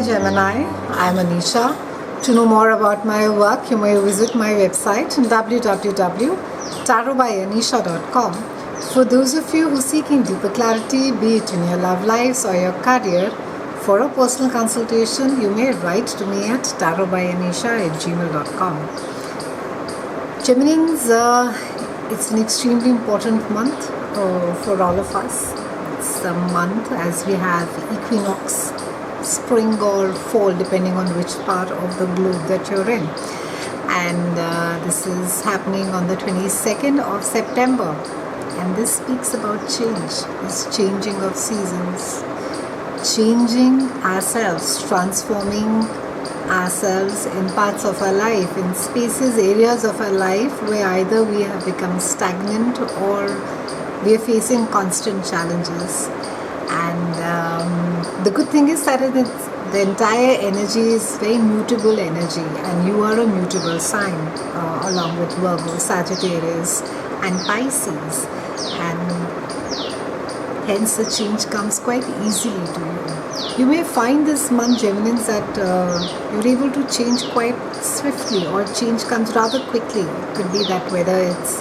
Hi Gemini, I'm Anisha. To know more about my work, you may visit my website www.TarotbyAnisha.com. For those of you who are seeking deeper clarity, be it in your love lives or your career, for a personal consultation, you may write to me at TarotbyAnisha@gmail.com. Geminis, it's an extremely important month for all of us. It's a month as we have equinox, spring or fall, depending on which part of the globe that you're in. And this is happening on the 22nd of September. And this speaks about change, this changing of seasons, changing ourselves, transforming ourselves in parts of our life, in spaces, areas of our life where either we have become stagnant or we are facing constant challenges. And the good thing is that the entire energy is very mutable energy, and you are a mutable sign along with Virgo, Sagittarius and Pisces, and hence the change comes quite easily to you. You may find this month, Geminis, that you're able to change quite swiftly, or change comes rather quickly. It could be that whether it's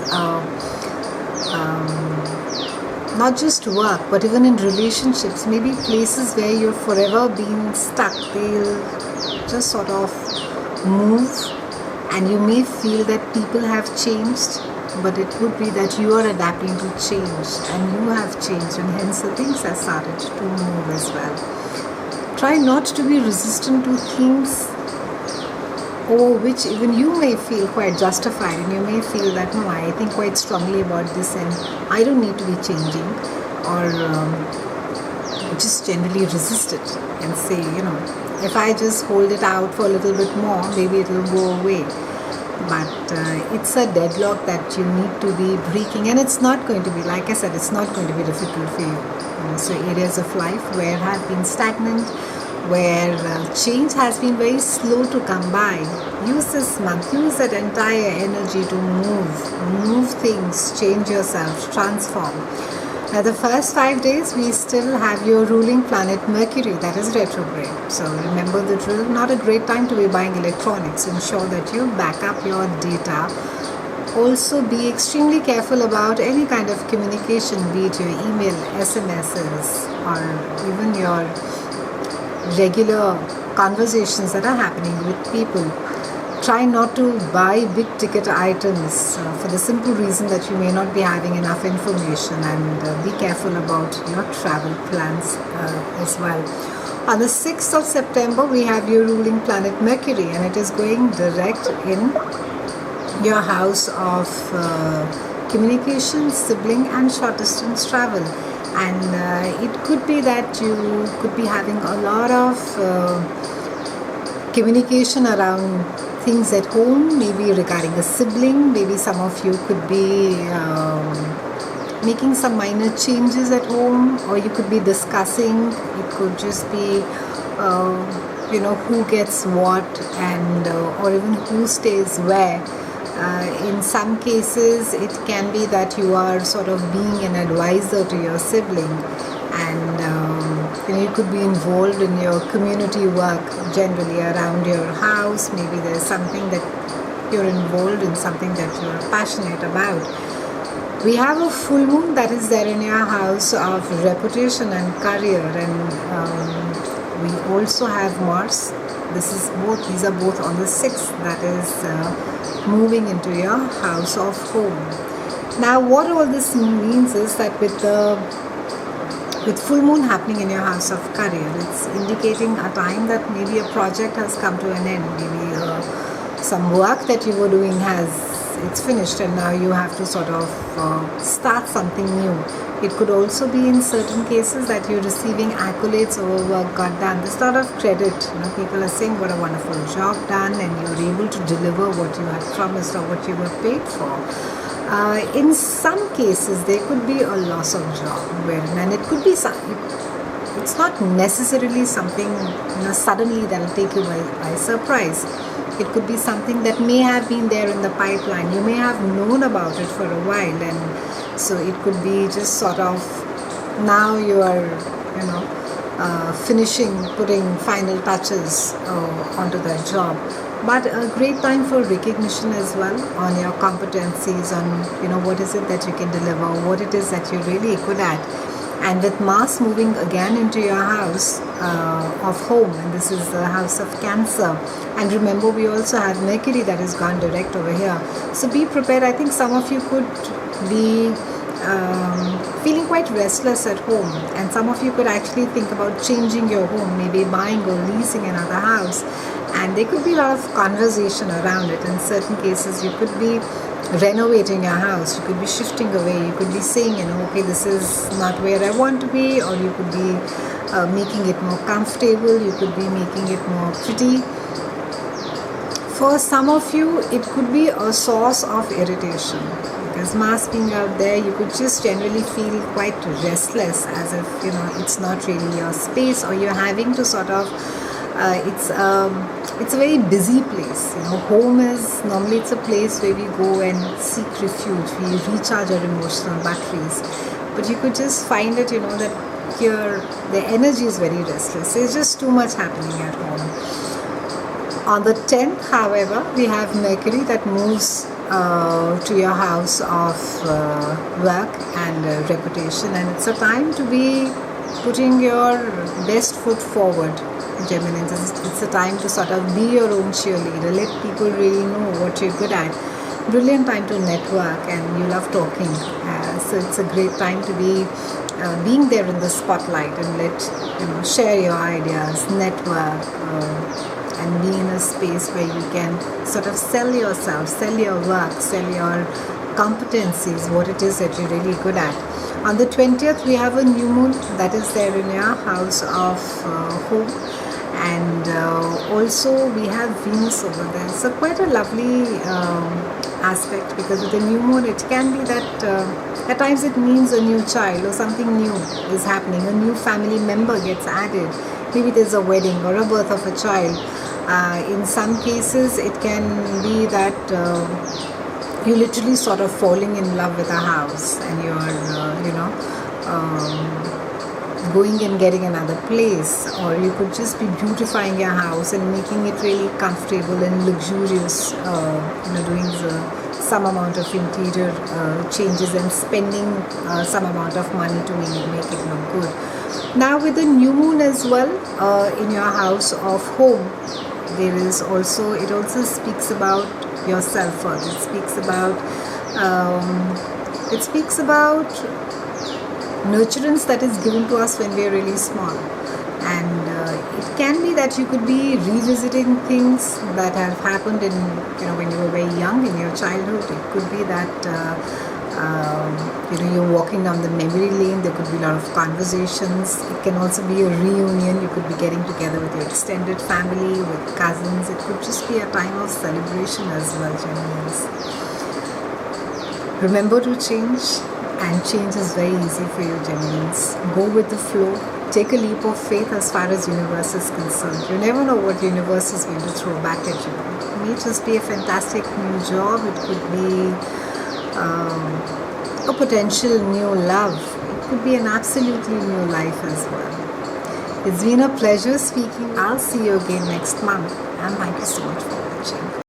not just work, but even in relationships, maybe places where you've forever been stuck, they'll just sort of move, and you may feel that people have changed, but it would be that you are adapting to change, and you have changed, and hence the things have started to move as well. Try not to be resistant to things over which even you may feel quite justified, and you may feel that no, I think quite strongly about this and I don't need to be changing, or just generally resist it and say, if I just hold it out for a little bit more, maybe it will go away. But it's a deadlock that you need to be breaking, and it's not going to be, like I said, it's not going to be difficult for you. So areas of life where have been stagnant, where change has been very slow to come by, use this month, use that entire energy to move things, change yourself, transform. Now the first 5 days we still have your ruling planet Mercury, that is retrograde. So remember the drill, not a great time to be buying electronics. Ensure that you back up your data. Also be extremely careful about any kind of communication, be it your email, SMSs, or even your regular conversations that are happening with people. Try not to buy big ticket items for the simple reason that you may not be having enough information, and be careful about your travel plans as well. On the 6th of September, we have your ruling planet Mercury, and it is going direct in your house of communication, sibling and short distance travel. And it could be that you could be having a lot of communication around things at home, maybe regarding a sibling. Maybe some of you could be making some minor changes at home, or you could be discussing. It could just be who gets what, and or even who stays where. In some cases, it can be that you are sort of being an advisor to your sibling, and you could be involved in your community work generally around your house. Maybe there's something that you're involved in, something that you're passionate about. We have a full moon that is there in your house of reputation and career, and we also have Mars. These are both on the 6th, that is moving into your house of home. Now what all this means is that with full moon happening in your house of career, it's indicating a time that maybe a project has come to an end, maybe some work that you were doing it's finished, and now you have to sort of start something new. It could also be in certain cases that you're receiving accolades over work got done. There's a lot of credit. People are saying what a wonderful job done, and you're able to deliver what you had promised or what you were paid for. In some cases, there could be a loss of job, and it could be it's not necessarily something suddenly that will take you by surprise. It could be something that may have been there in the pipeline. You may have known about it for a while, and so it could be just sort of now you are finishing, putting final touches onto their job. But a great time for recognition as well on your competencies, on what is it that you can deliver, what it is that you're really good at. And with Mars moving again into your house of home, and this is the house of Cancer. And remember, we also have Mercury that has gone direct over here. So be prepared. I think some of you could be feeling quite restless at home, and some of you could actually think about changing your home, maybe buying or leasing another house. And there could be a lot of conversation around it. In certain cases, you could be renovating your house, you could be shifting away, you could be saying, okay, this is not where I want to be, or you could be making it more comfortable, you could be making it more pretty. For some of you, it could be a source of irritation, because Mars being out there, you could just generally feel quite restless, as if it's not really your space, or you're having to sort of it's a very busy place. Home is normally, it's a place where we go and seek refuge, we recharge our emotional batteries. But you could just find it, that here the energy is very restless. There's just too much happening at home. On the 10th, however, we have Mercury that moves to your house of work and reputation, and it's a time to be putting your best foot forward, Gemini. It's a time to sort of be your own cheerleader, let people really know what you're good at. Brilliant time to network, and you love talking, so it's a great time to be being there in the spotlight, and share your ideas, network, and be in a space where you can sort of sell yourself, sell your work, sell your competencies, what it is that you're really good at. On the 20th, we have a new moon that is there in your house of home, and also we have Venus over there. So quite a lovely aspect, because with the new moon, it can be that at times it means a new child or something new is happening, a new family member gets added. Maybe there's a wedding or a birth of a child. In some cases, it can be that you're literally sort of falling in love with a house, and you're going and getting another place, or you could just be beautifying your house and making it really comfortable and luxurious, doing some amount of interior changes and spending some amount of money to make it look good. Now with the new moon as well in your house of home, there is also, it also speaks about your self-worth. It speaks about nurturance that is given to us when we are really small, and it can be that you could be revisiting things that have happened in when you were very young, in your childhood. It could be that you're walking down the memory lane. There could be a lot of conversations. It can also be a reunion. You could be getting together with your extended family, with cousins. It could just be a time of celebration as well, Geminis. Remember to change, and change is very easy for you, Geminis. Go with the flow. Take a leap of faith as far as universe is concerned. You never know what universe is going to throw back at you. It may just be a fantastic new job. It could be a potential new love. It could be an absolutely new life as well. It's been a pleasure speaking. I'll see you again next month, and thank you so much for watching.